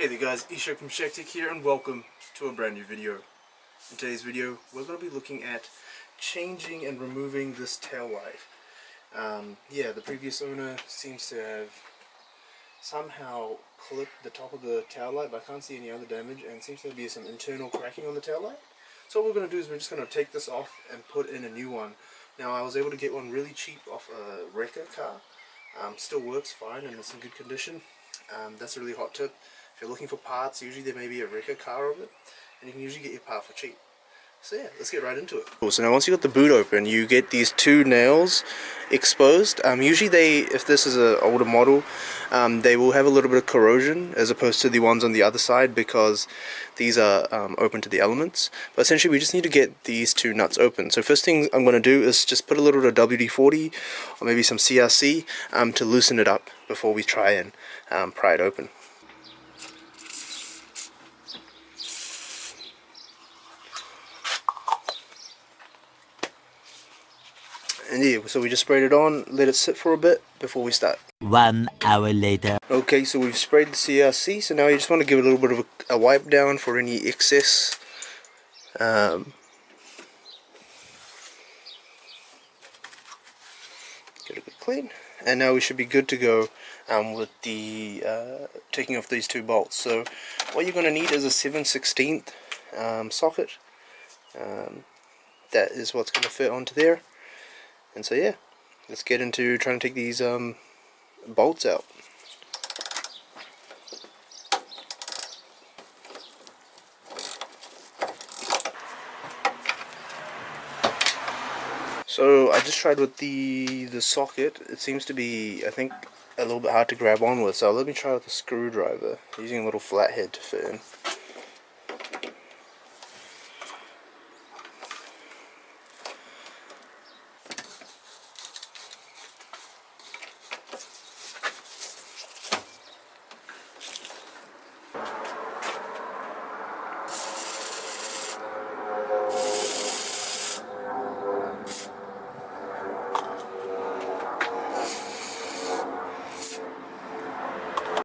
Hey there guys, Ishak from Shaqtech here and welcome to a brand new video. In today's video we're going to be looking at changing and removing this tail light. Yeah, the previous owner seems to have somehow clipped the top of the tail light, but I can't see any other damage, and seems to be some internal cracking on the tail light. So what we're going to do is we're just going to take this off and put in a new one. Now I was able to get one really cheap off a wrecker car. Still works fine and it's in good condition. That's a really hot tip. If you're looking for parts, usually there may be a wrecker car of it, and you can usually get your part for cheap. So yeah, let's get right into it. Cool, so now once you got the boot open, you get these two nails exposed. Usually if this is an older model, they will have a little bit of corrosion as opposed to the ones on the other side because these are open to the elements. But essentially we just need to get these two nuts open. So first thing I'm going to do is just put a little bit of WD-40 or maybe some CRC to loosen it up before we try and pry it open. And yeah, so we just sprayed it on, let it sit for a bit before we start. 1 hour later. Okay, so we've sprayed the CRC, so now you just want to give it a little bit of a wipe down for any excess. Get it clean. And now we should be good to go with the taking off these two bolts. So what you're going to need is a 7/16 socket. That is what's going to fit onto there. And so yeah, let's get into trying to take these bolts out. So I just tried with the socket. It seems to be, I think, a little bit hard to grab on with. So let me try with a screwdriver, using a little flathead to fit in.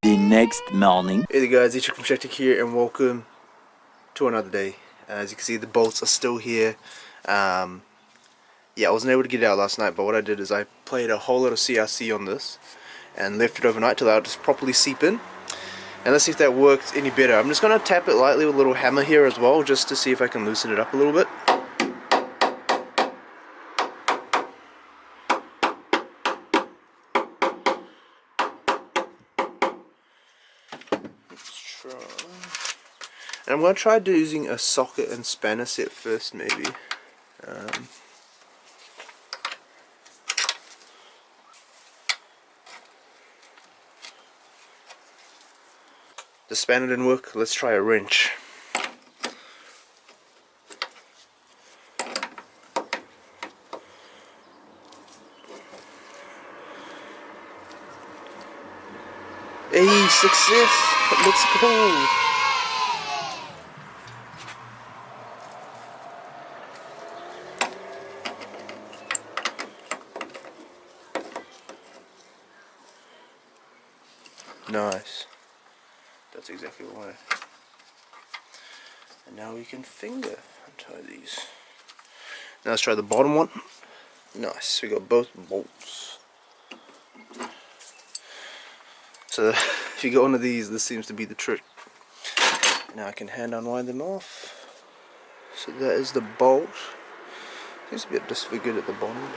The next morning. Hey there guys, Ishak from Shaqtech here and welcome to another day. As you can see, the bolts are still here. Yeah, I wasn't able to get it out last night, but what I did is I played a whole lot of CRC on this and left it overnight till that would just properly seep in. And let's see if that works any better. I'm just going to tap it lightly with a little hammer here as well, just to see if I can loosen it up a little bit. And I'm going to try using a socket and spanner set first, maybe. The spanner didn't work, let's try a wrench. Hey, success! Let's go! Nice. That's exactly why. And now we can finger untie these. Now let's try the bottom one. Nice, we got both bolts. So if you got one of these, this seems to be the trick. Now I can hand unwind them off. So that is the bolt. Seems to be a bit disfigured at the bottom.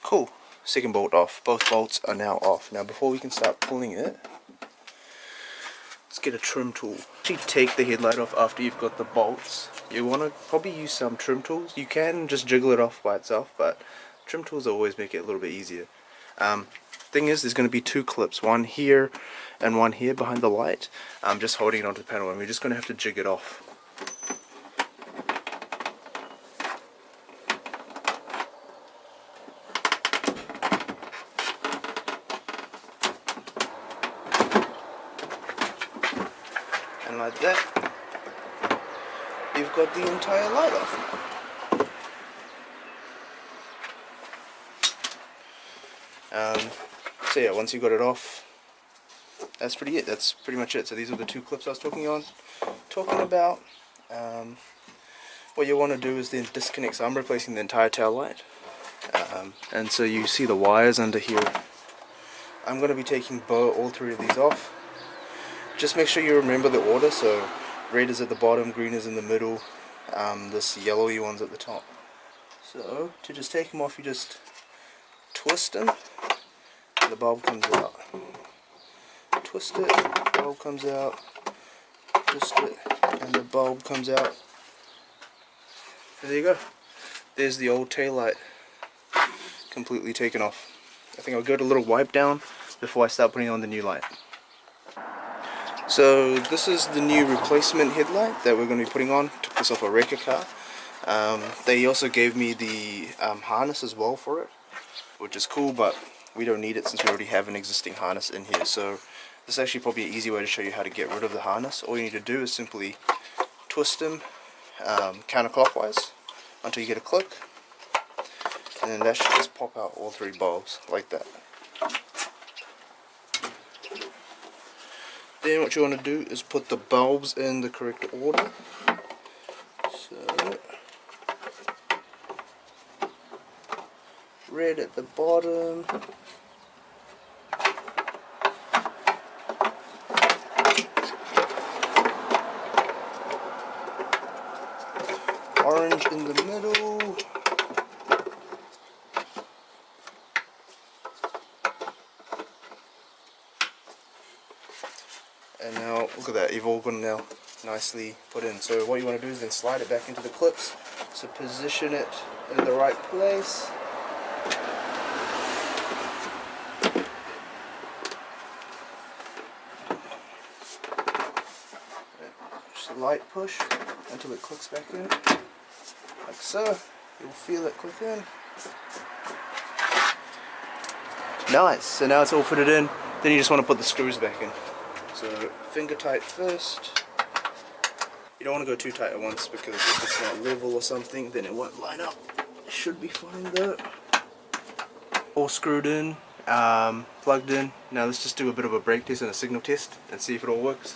Cool. Second bolt off. Both bolts are now off. Now before we can start pulling it, let's get a trim tool. Actually take the headlight off after you've got the bolts. You want to probably use some trim tools. You can just jiggle it off by itself, but trim tools always make it a little bit easier. Thing is, there's going to be two clips, one here and one here behind the light. I'm just holding it onto the panel and we're just going to have to jig it off. And like that, you've got the entire light off. So yeah, once you got it off, that's pretty it. That's pretty much it. So these are the two clips I was talking about. What you want to do is then disconnect. So I'm replacing the entire tail light, and so you see the wires under here. I'm going to be taking all three of these off. Just make sure you remember the order. So red is at the bottom, green is in the middle, this yellowy one's at the top. So to just take them off, you just twist them, and the bulb comes out. Twist it, bulb comes out. Twist it, and the bulb comes out. And there you go. There's the old tail light completely taken off. I think I'll give it a little wipe down before I start putting on the new light. So this is the new replacement headlight that we're going to be putting on. Took this off a wrecker car. They also gave me the harness as well for it, which is cool, but we don't need it since we already have an existing harness in here. So this is actually probably an easy way to show you how to get rid of the harness. All you need to do is simply twist them counterclockwise until you get a click, and then that should just pop out all three bulbs like that. Then what you want to do is put the bulbs in the correct order. So red at the bottom, orange in the middle, and now look at that, you've all got it now nicely put in. So what you want to do is then slide it back into the clips, so position it in the right place. Just a light push until it clicks back in, like so. You'll feel it click in. Nice, so now it's all fitted in. Then you just want to put the screws back in. So finger tight first. You don't want to go too tight at once, because if it's not level or something, then it won't line up. It should be fine though. All screwed in, plugged in. Now let's just do a bit of a brake test and a signal test and see if it all works.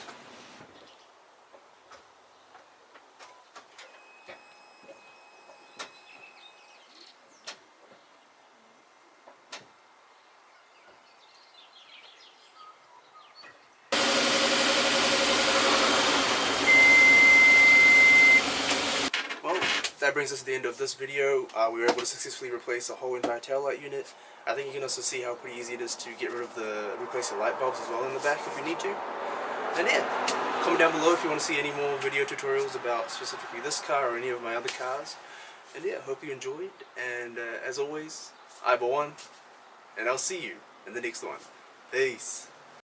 That brings us to the end of this video. We were able to successfully replace the whole entire taillight unit. I think you can also see how pretty easy it is to get rid of replace the light bulbs as well in the back if you need to. And yeah, comment down below if you want to see any more video tutorials about specifically this car or any of my other cars. And yeah, hope you enjoyed. And as always, I'm One, and I'll see you in the next one. Peace.